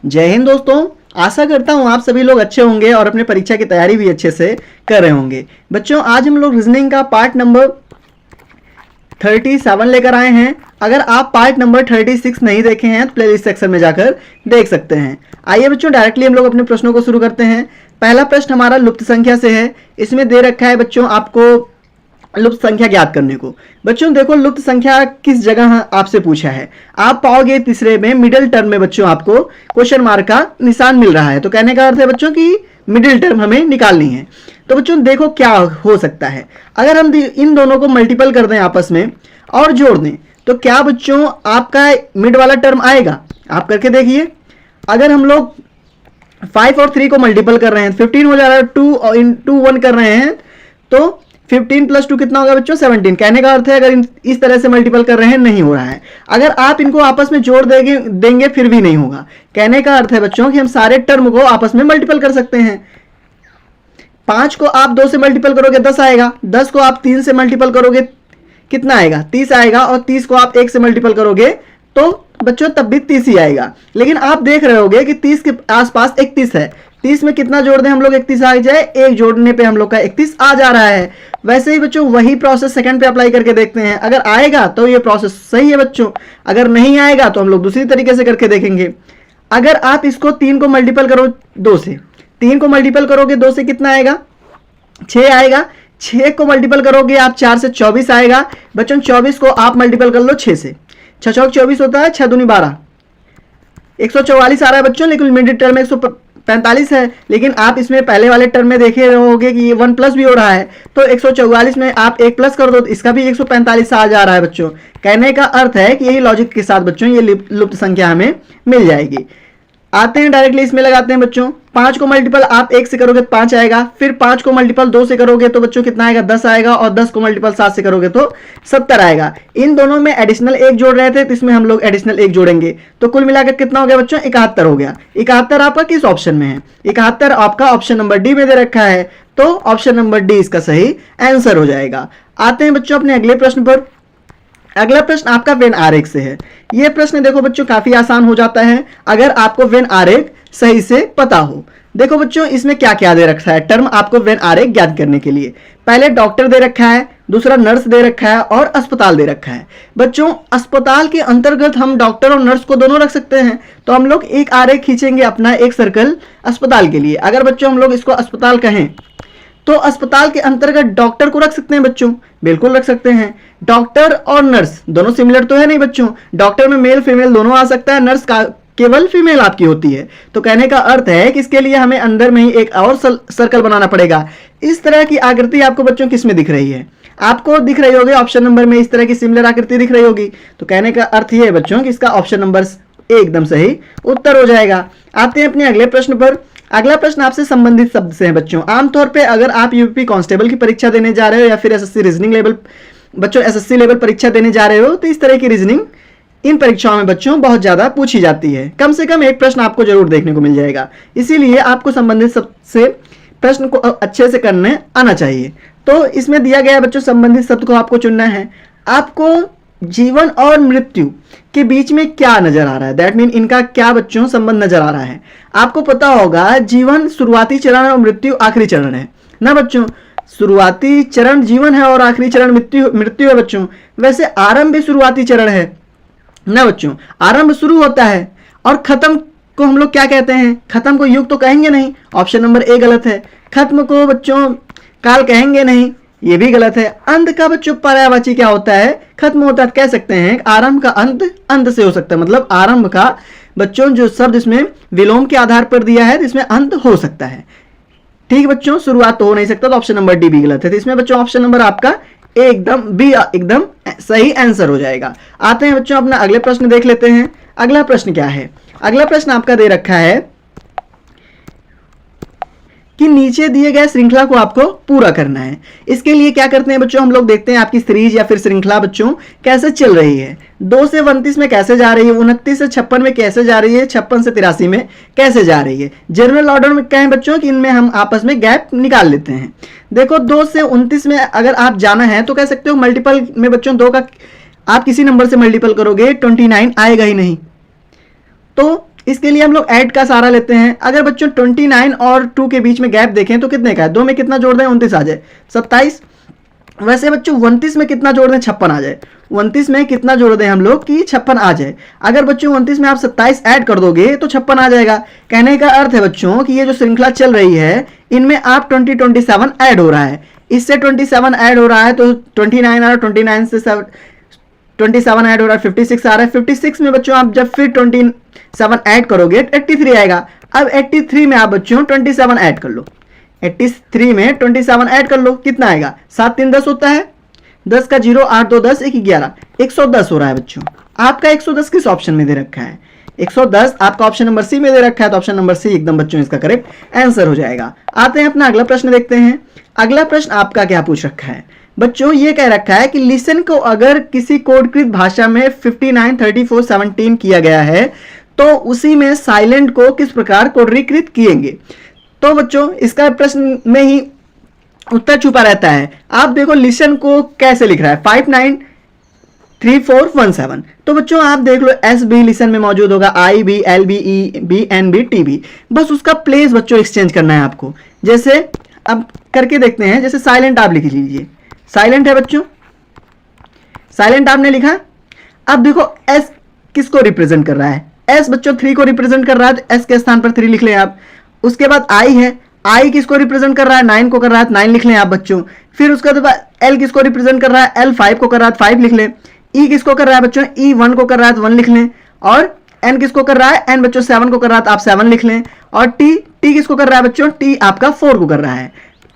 जय हिंद दोस्तों। आशा करता हूँ आप सभी लोग अच्छे होंगे और अपने परीक्षा की तैयारी भी अच्छे से कर रहे होंगे। बच्चों आज हम लोग रीजनिंग का पार्ट नंबर 37 लेकर आए हैं। अगर आप पार्ट नंबर 36 नहीं देखे हैं तो प्लेलिस्ट सेक्शन में जाकर देख सकते हैं। आइए बच्चों डायरेक्टली हम लोग अपने प्रश्नों को शुरू करते हैं। पहला प्रश्न हमारा लुप्त संख्या से है। इसमें दे रखा है बच्चों आपको लुप्त संख्या ज्ञात करने को। बच्चों देखो लुप्त संख्या किस जगह आपसे पूछा है। आप पाओगे तीसरे में मिडिल टर्म में बच्चों आपको क्वेश्चन मार्क का निशान मिल रहा है। तो कहने का अर्थ है बच्चों कि मिडिल टर्म हमें निकालनी है। तो बच्चों देखो क्या हो सकता है। अगर हम इन दोनों को मल्टीपल कर दें आपस में और जोड़ दें तो क्या बच्चों आपका मिड वाला टर्म आएगा। आप करके देखिए। अगर हम लोग 5 और 3 को मल्टीपल कर रहे हैं 15 हो जा रहा है। 2 और इंटू 1 कर रहे हैं तो 15 + 2 कितना होगा बच्चों 17। कहने का अर्थ है अगर इस तरह से मल्टीपल कर रहे हैं नहीं हो रहा है। अगर आप इनको आपस में जोड़ देंगे फिर भी नहीं होगा। कहने का अर्थ है बच्चों कि हम सारे टर्म को आपस में मल्टीपल कर सकते हैं। 5 को आप 2 से मल्टीपल करोगे 10 आएगा। 10 को आप 3 से मल्टीपल करोगे कितना आएगा 30 आएगा। और 30 को आप 1 से मल्टीपल करोगे तो बच्चों तब भी 30 ही आएगा। लेकिन आप देख रहे होगे कि 30 के आसपास 31 है। 30 में कितना जोड़ दें हम लोग 31 आ जाए। एक जोड़ने पे हम लोग का 31 आ जा रहा है। वैसे ही बच्चों वही प्रोसेस सेकंड पे अप्लाई करके देखते हैं। अगर आएगा तो ये प्रोसेस सही है बच्चों। अगर नहीं आएगा तो हम लोग दूसरी तरीके से करके देखेंगे। अगर आप इसको 3 को मल्टीपल करो 2 से, 3 को मल्टीपल करोगे 2 से कितना आएगा 6 आएगा। 6 को मल्टीपल करोगे आप 4 से 24 आएगा। बच्चों 24 को आप मल्टीपल कर लो 6 से। 6 चौक 24 होता है। 6 दूनी 12 144 आ रहा है बच्चों। लेकिन मिडिल टर्म में 145 है। लेकिन आप इसमें पहले वाले टर्म में देखे होंगे कि ये 1 प्लस भी हो रहा है। तो 144 में आप 1 प्लस कर दो तो इसका भी 145 आ जा रहा है बच्चों। कहने का अर्थ है कि यही लॉजिक के साथ बच्चों ये लुप्त संख्या हमें मिल जाएगी। आते हैं डायरेक्टली इसमें लगाते हैं बच्चों। 5 को मल्टीपल आप 1 से करोगे तो 5 आएगा। फिर 5 को मल्टीपल 2 से करोगे तो बच्चों कितना आएगा 10 आएगा। और 10 को मल्टीपल 7 से करोगे तो 70 आएगा। इन दोनों में एडिशनल 1 जोड़ रहे थे तो इसमें हम लोग एडिशनल 1 जोड़ेंगे तो कुल मिलाकर कितना हो गया बच्चों 71 हो गया। 71 आपका किस ऑप्शन में है 71 आपका ऑप्शन नंबर डी में दे रखा है। तो ऑप्शन नंबर डी इसका सही आंसर हो जाएगा। आते हैं बच्चों अपने अगले प्रश्न पर। अगला प्रश्न आपका वेन आरेख से है। यह प्रश्न देखो बच्चों काफी आसान हो जाता है अगर आपको वेन आरेख सही से पता हो। देखो बच्चों इसमें क्या क्या दे रखा है टर्म आपको वेन आरेख ज्ञात करने के लिए। पहले डॉक्टर दे रखा है, दूसरा नर्स दे रखा है और अस्पताल दे रखा है। बच्चों अस्पताल के अंतर्गत हम डॉक्टर और नर्स को दोनों रख सकते हैं। तो हम लोग एक आरेख खींचेंगे अपना एक सर्कल अस्पताल के लिए। अगर बच्चों हम लोग इसको अस्पताल कहें तो अस्पताल के अंतर्गत डॉक्टर को रख सकते हैं बच्चों, बिल्कुल रख सकते हैं। डॉक्टर और नर्स दोनों सिमिलर तो है नहीं बच्चों। डॉक्टर में मेल फीमेल दोनों आ सकता है, नर्स का केवल फीमेल आपकी होती है। तो कहने का अर्थ है कि इसके लिए हमें अंदर में ही एक और सर्कल बनाना पड़ेगा। इस तरह की आकृति आपको बच्चों किस में दिख रही है आपको दिख रही होगी ऑप्शन नंबर में। इस तरह की सिमिलर आकृति दिख रही होगी। तो कहने का अर्थ यह है बच्चों कि इसका ऑप्शन नंबर एकदम सही उत्तर हो जाएगा। आते हैं अपने अगले प्रश्न पर। अगला प्रश्न आपसे संबंधित शब्द से है बच्चों। आमतौर पे अगर आप यूपी कांस्टेबल की परीक्षा देने जा रहे हो या फिर एसएससी रीजनिंग लेवल बच्चों एसएससी लेवल परीक्षा देने जा रहे हो तो इस तरह की रीजनिंग इन परीक्षाओं में बच्चों बहुत ज्यादा पूछी जाती है। कम से कम एक प्रश्न आपको जरूर देखने को मिल जाएगा। इसीलिए आपको संबंधित शब्द से प्रश्न को अच्छे से करने आना चाहिए। तो इसमें दिया गया बच्चों संबंधित शब्द को आपको चुनना है। आपको जीवन और मृत्यु के बीच में क्या नजर आ रहा है, दैट मीन इनका क्या बच्चों संबंध नजर आ रहा है। आपको पता होगा जीवन शुरुआती चरण और मृत्यु आखिरी चरण है ना बच्चों। शुरुआती चरण जीवन है और आखिरी चरण मृत्यु है बच्चों। वैसे आरंभ भी शुरुआती चरण है ना बच्चों। आरंभ शुरू होता है और खत्म को हम लोग क्या कहते हैं, खत्म को युग तो कहेंगे नहीं, ऑप्शन नंबर ए गलत है। खत्म को बच्चों काल कहेंगे नहीं, ये भी गलत है। अंत का बच्चों पर्यायवाची क्या होता है, खत्म होता है। कह सकते हैं आरंभ का अंत अंत से हो सकता है, मतलब आरंभ का बच्चों जो शब्द इसमें विलोम के आधार पर दिया है इसमें अंत हो सकता है। ठीक बच्चों, शुरुआत तो हो नहीं सकता, तो ऑप्शन नंबर डी भी गलत है। तो इसमें बच्चों ऑप्शन नंबर आपका एकदम बी एकदम सही आंसर हो जाएगा। आते हैं बच्चों अपना अगले प्रश्न देख लेते हैं। अगला प्रश्न क्या है। अगला प्रश्न आपका दे रखा है कि नीचे दिए गए श्रृंखला को आपको पूरा करना है। इसके लिए क्या करते हैं बच्चों, हम लोग देखते हैं आपकी सीरीज या फिर श्रृंखला बच्चों कैसे चल रही है। 2 से 29 में कैसे जा रही है, 29 से 56 में कैसे जा रही है, 56 से 83 में कैसे जा रही है। जनरल ऑर्डर में कहें बच्चों कि इनमें हम आपस में गैप निकाल लेते हैं। देखो 2 से 29 में अगर आप जाना है तो कह सकते हो मल्टीपल में बच्चों 2 का आप किसी नंबर से मल्टीपल करोगे 29 आएगा ही नहीं। तो इसके लिए हम लोग ऐड का सहारा लेते हैं। अगर बच्चों 29 और 2 के बीच में गैप देखें तो कितने का है, 2 में कितना जोड़ दें 29 आ जाए 27। वैसे बच्चों 29 में कितना जोड़ दें 56 आ जाए। 29 में कितना जोड़ दें हम लोग कि 56 आ जाए। अगर बच्चों 29 में आप 27 ऐड कर दोगे तो 56 आ जाएगा। कहने का अर्थ है बच्चों कि ये जो श्रृंखला चल रही है इनमें आप 27 ऐड हो रहा है, इससे 27 ऐड हो रहा है तो 29 आ रहा है, 29 से 27 ऐड हो रहा है 56 आ रहा है। 56 में बच्चों आप जब फिर 27 ऐड करोगे 83 आएगा। अब 83 में आप बच्चों 27 ऐड कर लो, 83 में 27 ऐड कर लो, कितना आएगा 7 3 10 होता है, 10 का 0 8 2 10 1 11 110 हो रहा है बच्चों। आपका 110 किस ऑप्शन में दे रखा है, 110 आपका ऑप्शन नंबर सी में दे रखा है, तो ऑप्शन नंबर सी एकदम बच्चों इसका करेक्ट आंसर हो जाएगा। आते हैं अपना अगला प्रश्न देखते हैं। अगला प्रश्न आपका क्या पूछ रखा है बच्चों, ये कह रखा है कि लिसन को अगर किसी कोडकृत भाषा में 59 34 17 किया गया है तो उसी में साइलेंट को किस प्रकार कोडरीकृत किएंगे। तो बच्चों इसका प्रश्न में ही उत्तर छुपा रहता है। आप देखो लिसन को कैसे लिख रहा है 593417। तो बच्चों आप देख लो एस बी लिसन में मौजूद होगा, I B L B E B N B T B, बस उसका प्लेस बच्चों एक्सचेंज करना है आपको। जैसे अब करके देखते हैं, जैसे साइलेंट आप लिख लीजिए, साइलेंट है बच्चों, साइलेंट आपने लिखा। अब देखो एस किसको रिप्रेजेंट कर रहा है, एस बच्चों 3 को रिप्रेजेंट कर रहा है तो एस के स्थान पर 3 लिख लें आप। उसके बाद आई है, आई किसको रिप्रेजेंट कर रहा है 9 को कर रहा है 9 लिख लें आप बच्चों। फिर उसके बाद एल किसको रिप्रेजेंट कर रहा है, एल 5 को कर रहा है 5 लिख लें। ई किसको कर रहा है बच्चों, ई 1 को कर रहा है तो 1 लिख लें। और एन किसको कर रहा है, एन बच्चों 7 को कर रहा है तो आप 7 लिख लें। और टी, टी किसको कर रहा है बच्चों, टी आपका 4 को कर रहा है,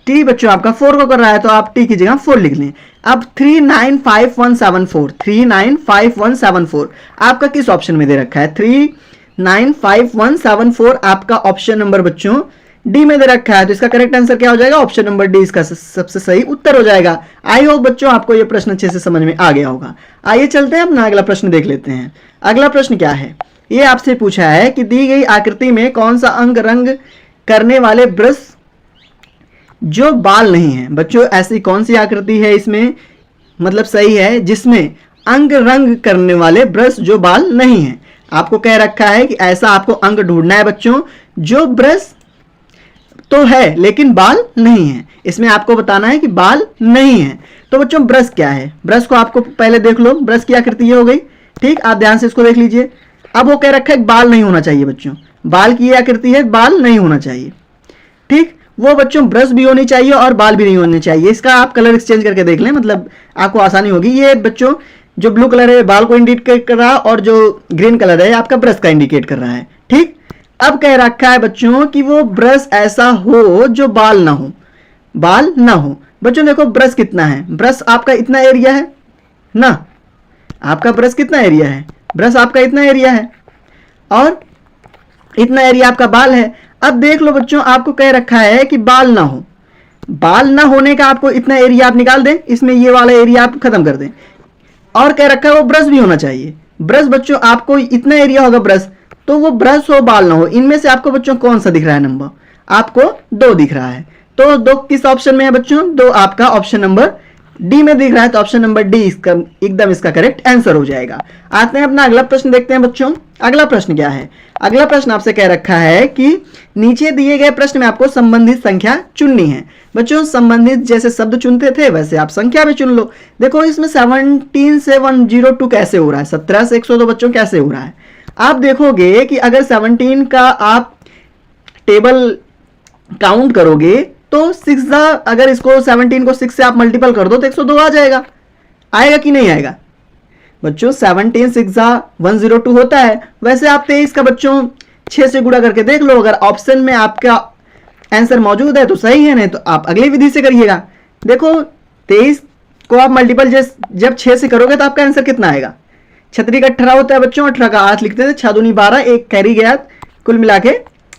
टी बच्चों आपका 4 को कर रहा है तो आप टी की जगह 4 लिख लें। अब 395174 395174 आपका किस ऑप्शन में दे रखा है, 395174 आपका ऑप्शन नंबर बच्चों डी में दे रखा है। तो इसका करेक्ट आंसर क्या हो जाएगा, ऑप्शन नंबर डी इसका सबसे सही उत्तर हो जाएगा। आई होप बच्चों आपको यह प्रश्न अच्छे से समझ में आ गया होगा। आइए चलते हैं अपना अगला प्रश्न देख लेते हैं। अगला प्रश्न क्या है, ये आपसे पूछा है कि दी गई आकृति में कौन सा अंग रंग करने वाले ब्रश जो बाल नहीं है। बच्चों ऐसी कौन सी आकृति है इसमें, मतलब सही है जिसमें अंग रंग करने वाले ब्रश जो बाल नहीं है। आपको कह रखा है कि ऐसा आपको अंग ढूंढना है बच्चों जो ब्रश तो है लेकिन बाल नहीं है। इसमें आपको बताना है कि बाल नहीं है। तो बच्चों ब्रश क्या है, ब्रश को आपको पहले देख लो, ब्रश की आकृति ये हो गई, ठीक। आप ध्यान से इसको देख लीजिए। अब वो कह रखा है कि बाल नहीं होना चाहिए बच्चों, बाल की ये आकृति है, बाल नहीं होना चाहिए, ठीक। वो बच्चों ब्रश भी होनी चाहिए और बाल भी नहीं होने चाहिए। इसका आप कलर एक्सचेंज करके देख लें, मतलब आपको आसानी होगी। ये बच्चों जो ब्लू कलर है बाल को इंडिकेट कर रहा है और जो ग्रीन कलर है आपका ब्रश का इंडिकेट कर रहा है, ठीक। अब कह रखा है बच्चों कि वो ब्रश ऐसा हो जो बाल ना हो, बाल ना हो। बच्चों देखो ब्रश कितना है, ब्रश आपका इतना एरिया है ना, आपका ब्रश कितना एरिया है, ब्रश आपका इतना एरिया है और इतना एरिया आपका बाल है। अब देख लो बच्चों आपको कह रखा है कि बाल ना हो, बाल ना होने का आपको इतना एरिया आप निकाल दें, इसमें ये वाला एरिया आप खत्म कर दें। और कह रखा है वो ब्रश भी होना चाहिए, ब्रश बच्चों आपको इतना एरिया होगा ब्रश, तो वो ब्रश हो बाल ना हो। इनमें से आपको बच्चों कौन सा दिख रहा है नंबर, आपको 2 दिख रहा है। तो 2 किस ऑप्शन में है बच्चों, 2 आपका ऑप्शन नंबर डी में दिख रहा है, तो ऑप्शन नंबर डी इसका एकदम इसका करेक्ट आंसर हो जाएगा। आते हैं अपना अगला प्रश्न देखते हैं बच्चों। अगला प्रश्न क्या है, अगला प्रश्न आपसे कह रखा है कि नीचे दिए गए प्रश्न में आपको संबंधित संख्या चुननी है। बच्चों संबंधित जैसे शब्द चुनते थे वैसे आप संख्या भी चुन लो। देखो इसमें 17 से 102 कैसे हो रहा है, 17 से 102 बच्चों कैसे हो रहा है। आप देखोगे कि अगर 17 का आप टेबल काउंट करोगे तो 6 अगर इसको 17 को 6 से आप मल्टीपल कर दो तो 102 आ जाएगा, आएगा कि नहीं आएगा बच्चों। 17 6 102 होता है। वैसे आप 23 का बच्चों 6 से गुणा करके देख लो, अगर ऑप्शन में आपका आंसर मौजूद है तो सही है, नहीं तो आप अगली विधि से करिएगा। देखो 23 को आप मल्टीपल जब 6 से करोगे तो आपका आंसर कितना आएगा, 36 का 18 होता है बच्चों, 18 का 8 लिखते थे, 6 दूनी 12, एक कैरी गया, कुल मिला के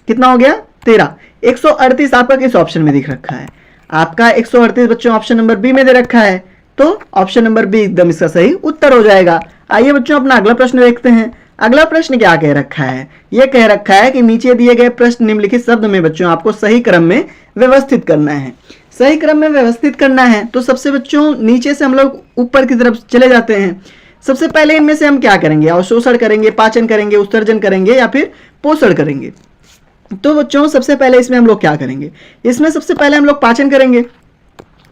कितना हो गया 13। 138 आपका किस ऑप्शन में दिख रखा है, आपका 138 बच्चों ऑप्शन नंबर बी में दे रखा है, तो ऑप्शन नंबर बी एकदम इसका सही उत्तर हो जाएगा। आइए बच्चों अपना अगला प्रश्न देखते हैं। अगला प्रश्न क्या कह रखा है, यह कह रखा है कि नीचे दिए गए प्रश्न निम्नलिखित शब्द में बच्चों आपको सही क्रम में व्यवस्थित करना है। सही क्रम में व्यवस्थित करना है तो सबसे बच्चों नीचे से हम लोग ऊपर की तरफ चले जाते हैं। सबसे पहले इनमें से हम क्या करेंगे, अवशोषण करेंगे, पाचन करेंगे, उत्सर्जन करेंगे या फिर पोषण करेंगे। तो बच्चों सबसे पहले इसमें हम लोग क्या करेंगे, इसमें सबसे पहले हम लोग पाचन करेंगे,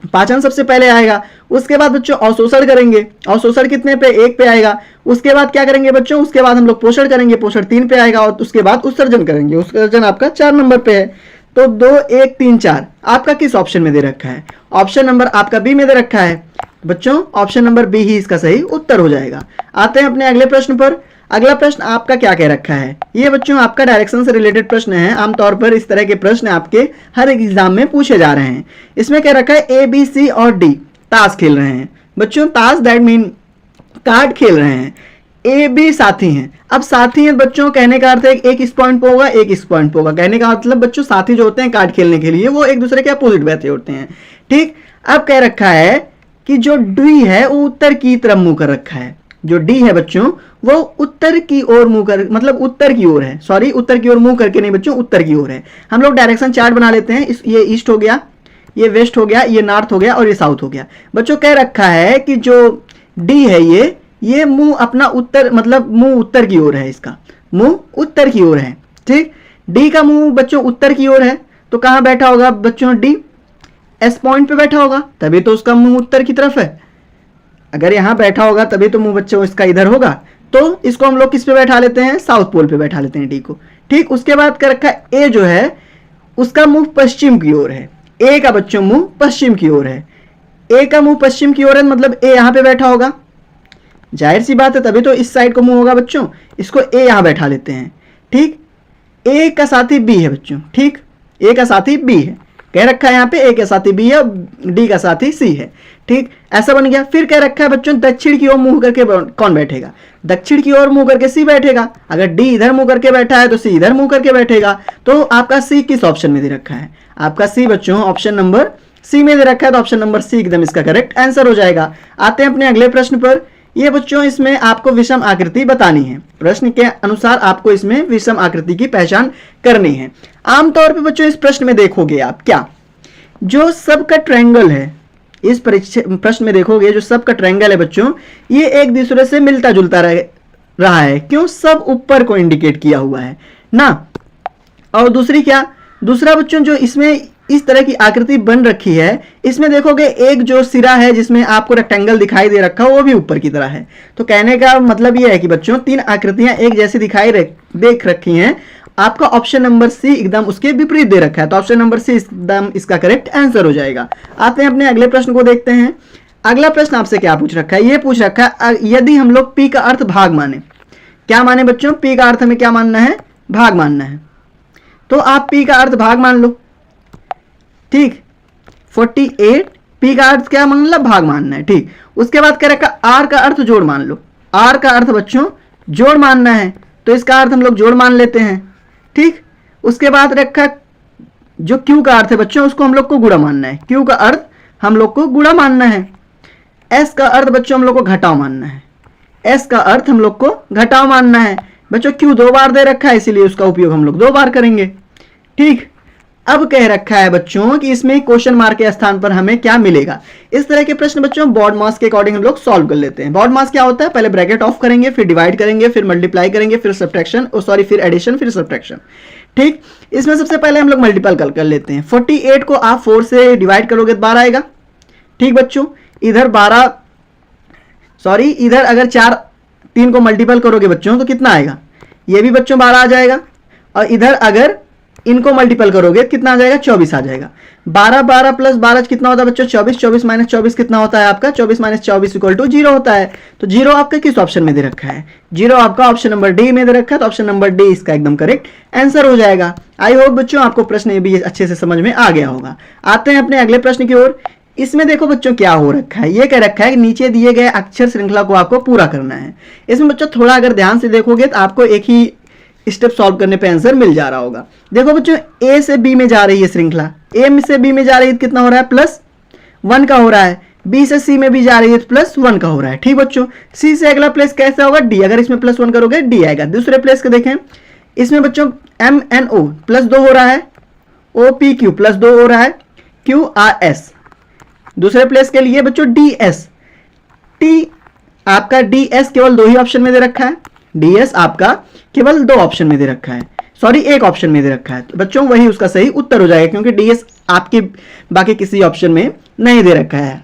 पाचन सबसे पहले आएगा। उसके बाद बच्चों अवशोषण करेंगे, अवशोषण कितने पे, 1 पे आएगा। उसके बाद क्या करेंगे बच्चों, उसके बाद हम लोग पोषण करेंगे, पोषण 3 पे आएगा। और उसके बाद उत्सर्जन करेंगे, उत्सर्जन आपका 4 नंबर पे है। तो 2 1 3 4 आपका किस ऑप्शन में दे रखा है, ऑप्शन नंबर आपका बी में दे रखा है बच्चों, ऑप्शन नंबर बी ही इसका सही उत्तर हो जाएगा। आते हैं अपने अगले प्रश्न पर। अगला प्रश्न आपका क्या कह रखा है, ये बच्चों आपका डायरेक्शन से रिलेटेड प्रश्न है। आमतौर पर इस तरह के प्रश्न आपके हर एक एग्जाम में पूछे जा रहे हैं। इसमें कह रखा है ए बी सी और डी ताश खेल रहे हैं। बच्चों ताश दैट मीन कार्ड खेल रहे हैं। ए बी साथी हैं। अब साथी हैं बच्चों, कहने का अर्थ है एक इस पॉइंट पे होगा, एक इस पॉइंट पे होगा। कहने का मतलब बच्चों साथी जो होते हैं कार्ड खेलने के लिए वो एक दूसरे के अपोजिट बैठे होते हैं। ठीक, अब कह रखा है कि जो डी है वो उत्तर की तरफ मुंह कर रखा है। जो डी है बच्चों वो उत्तर की ओर मुंह कर, मतलब उत्तर की ओर है, सॉरी उत्तर की ओर मुंह करके नहीं बच्चों, उत्तर की ओर है। हम लोग डायरेक्शन चार्ट बना लेते हैं। ये ईस्ट हो गया, ये वेस्ट हो गया, ये नॉर्थ हो गया और ये साउथ हो गया। बच्चों कह रखा है कि जो डी है ये मुंह अपना उत्तर, मतलब मुंह उत्तर की ओर है, इसका मुंह उत्तर की ओर है। ठीक, डी का मुंह बच्चों उत्तर की ओर है, तो कहां बैठा होगा बच्चों, डी एस पॉइंट पे बैठा होगा, तभी तो उसका मुंह उत्तर की तरफ है। अगर यहां बैठा होगा तभी तो मुंह बच्चों इसका इधर होगा। तो इसको हम लोग किस पे बैठा लेते हैं, साउथ पोल पे बैठा लेते हैं डी को। ठीक, उसके बाद कर रखा है ए जो है उसका मुंह पश्चिम की ओर है। ए का बच्चों मुंह पश्चिम की ओर है। ए का मुंह पश्चिम की ओर है, मतलब ए यहां पे बैठा होगा, जाहिर सी बात है, तभी तो इस साइड को मुंह होगा बच्चों। इसको ए यहां बैठा लेते हैं। ठीक, ए का साथी बी है बच्चों। ठीक, ए का साथी बी है, कह रखा है यहाँ पे ए का साथी बी है, डी का साथी सी है। ठीक, ऐसा बन गया। फिर कह रखा है बच्चों दक्षिण की ओर मुंह करके कौन बैठेगा, दक्षिण की ओर मुंह करके सी बैठेगा। अगर डी इधर मुंह करके बैठा है तो सी इधर मुंह करके बैठेगा। तो आपका सी किस ऑप्शन में दे रखा है, आपका सी बच्चों ऑप्शन नंबर सी में दे रखा है। तो ऑप्शन नंबर सी एकदम इसका करेक्ट आंसर हो जाएगा। आते हैं अपने अगले प्रश्न पर। ये बच्चों इसमें आपको विषम आकृति बतानी है। प्रश्न के अनुसार आपको इसमें विषम आकृति की पहचान करनी है। आमतौर पे बच्चों इस प्रश्न में देखोगे आप क्या, जो सबका ट्रायंगल है, इस प्रश्न में देखोगे जो सबका ट्रायंगल है बच्चों, ये एक दूसरे से मिलता जुलता रहा है। क्यों, सब ऊपर को इंडिकेट किया हुआ है ना। और दूसरी क्या, दूसरा बच्चों जो इसमें इस तरह की आकृति बन रखी है, इसमें देखोगे एक जो सिरा है जिसमें आपको रेक्टेंगल दिखाई दे रखा है वो भी ऊपर की तरह है। तो कहने का मतलब ये है कि बच्चों 3 आकृतियां एक जैसी दिखाई देख रखी हैं। आपका ऑप्शन नंबर सी एकदम उसके विपरीत दे रखा है। तो ऑप्शन नंबर सी एकदम इसका करेक्ट आंसर हो जाएगा। आते हैं अपने अगले प्रश्न को देखते हैं। अगला प्रश्न आपसे क्या पूछ रखा है, ये पूछ रखा है यदि हम लोग पी का अर्थ भाग माने, क्या माने बच्चों, पी का अर्थ हमें क्या मानना है, भाग मानना है। तो आप पी का अर्थ भाग मान लो। ठीक, 48 पी का अर्थ क्या मान लो, भाग मानना है। ठीक, उसके बाद कह रखा आर का अर्थ जोड़ मान लो। आर का अर्थ बच्चों जोड़ मानना है, तो इसका अर्थ हम लोग जोड़ मान लेते हैं। ठीक, उसके बाद रखा जो क्यू का अर्थ है बच्चों उसको हम लोग को गुणा मानना है। क्यू का अर्थ हम लोग को गुणा मानना है। एस का अर्थ बच्चों हम लोग को घटाव मानना है। एस का अर्थ हम लोग को घटाव मानना है। बच्चों क्यू 2 बार दे रखा है इसीलिए उसका उपयोग हम लोग 2 बार करेंगे। ठीक, अब कह रखा है बच्चों कि इसमें क्वेश्चन मार्क के स्थान पर हमें क्या मिलेगा। इस तरह के प्रश्न बच्चों बॉड मास के अकॉर्डिंग हम लोग सॉल्व कर लेते हैं। बॉड मास क्या होता है, पहले ब्रैकेट ऑफ करेंगे, फिर डिवाइड करेंगे, फिर मल्टीप्लाई करेंगे, फिर सब्ट्रैक्शन, फिर एडिशन, फिर सब्ट्रैक्शन। ठीक, इसमें सबसे पहले हम लोग मल्टीपल कर लेते हैं। 48 को आप 4 से डिवाइड करोगे तो 12 आएगा। ठीक बच्चों, इधर 12 इधर अगर 3 को मल्टीपल करोगे बच्चों तो कितना आएगा, ये भी बच्चों 12 आ जाएगा। और इधर अगर इनको मल्टीपल करोगे कितना आ जाएगा, 24 आ जाएगा। 12 प्लस 12 कितना होता है बच्चों, 24। 24 माइनस 24 कितना होता है आपका, 24 माइनस 24 इक्वल टू 0 होता है। तो 0 आपका किस ऑप्शन में दे रखा है, 0 आपका ऑप्शन नंबर डी में दे रखा है। तो ऑप्शन नंबर डी इसका एकदम करेक्ट आंसर हो जाएगा। आई होप बच्चों आपको प्रश्न ये भी अच्छे से समझ में आ गया होगा। आते हैं अपने अगले प्रश्न की ओर। इसमें देखो बच्चों क्या हो रखा है, ये कह रखा है कि नीचे दिए गए अक्षर श्रृंखला को आपको पूरा करना है। इसमें बच्चों थोड़ा अगर ध्यान से देखोगे तो आपको एक ही स्टेप सॉल्व करने पे आंसर मिल जा रहा होगा। देखो बच्चों ए से बी में जा रही है श्रृंखला, ए से बी में जा रही है कितना हो रहा है, +1 का हो रहा है। बी से सी में भी जा रही है +1 का हो रहा है। ठीक बच्चों, सी से अगला प्लेस कैसा होगा, डी। अगर इसमें +1 करोगे डी आएगा। दूसरे प्लेस के देखें, इसमें बच्चों MNO +2 हो रहा है, OPQ +2 हो रहा है, QRS। दूसरे प्लेस के लिए बच्चों DS, T आपका डी एस केवल 2 ही ऑप्शन में दे रखा है, डी एस आपका केवल 2 ऑप्शन में दे रखा है, सॉरी 1 ऑप्शन में दे रखा है। तो बच्चों वही उसका सही उत्तर हो जाएगा, क्योंकि डी एस आपके बाकी किसी ऑप्शन में नहीं दे रखा है।